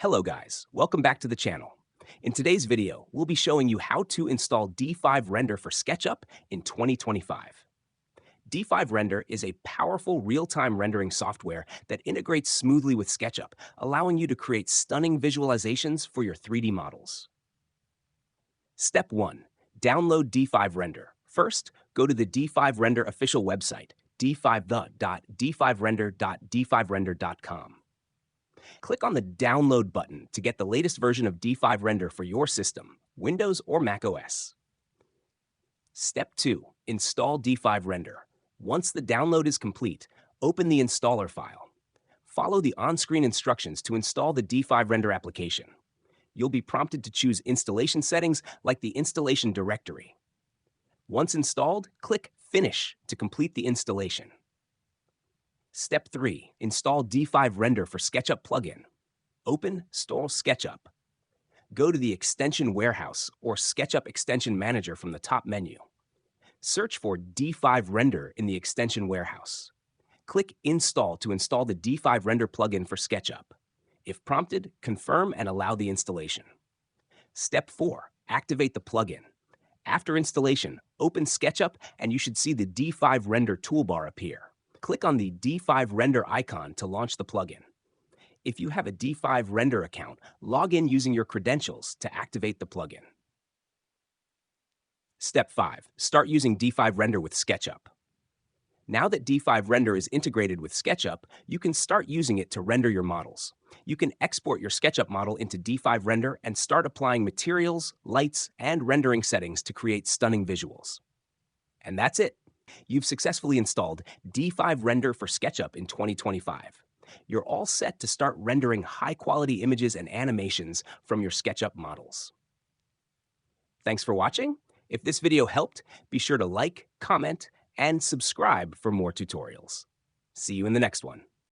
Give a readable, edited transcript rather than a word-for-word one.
Hello guys, welcome back to the channel. In today's video, we'll be showing you how to install D5 Render for SketchUp in 2025. D5 Render is a powerful real-time rendering software that integrates smoothly with SketchUp, allowing you to create stunning visualizations for your 3D models. Step 1. Download D5 Render. First, go to the D5 Render official website, d5render.d5render.com. Click on the Download button to get the latest version of D5 Render for your system, Windows or Mac OS. Step 2. Install D5 Render. Once the download is complete, open the installer file. Follow the on-screen instructions to install the D5 Render application. You'll be prompted to choose installation settings like the installation directory. Once installed, click Finish to complete the installation. Step 3. Install D5 Render for SketchUp plugin. Open Install SketchUp. Go to the Extension Warehouse or SketchUp Extension Manager from the top menu. Search for D5 Render in the Extension Warehouse. Click Install to install the D5 Render plugin for SketchUp. If prompted, confirm and allow the installation. Step 4. Activate the plugin. After installation, open SketchUp and you should see the D5 Render toolbar appear. Click on the D5 Render icon to launch the plugin. If you have a D5 Render account, log in using your credentials to activate the plugin. Step 5. Start using D5 Render with SketchUp. Now that D5 Render is integrated with SketchUp, you can start using it to render your models. You can export your SketchUp model into D5 Render and start applying materials, lights, and rendering settings to create stunning visuals. And that's it. You've successfully installed D5 Render for SketchUp in 2025. You're all set to start rendering high-quality images and animations from your SketchUp models. Thanks for watching. If this video helped, be sure to like, comment, and subscribe for more tutorials. See you in the next one.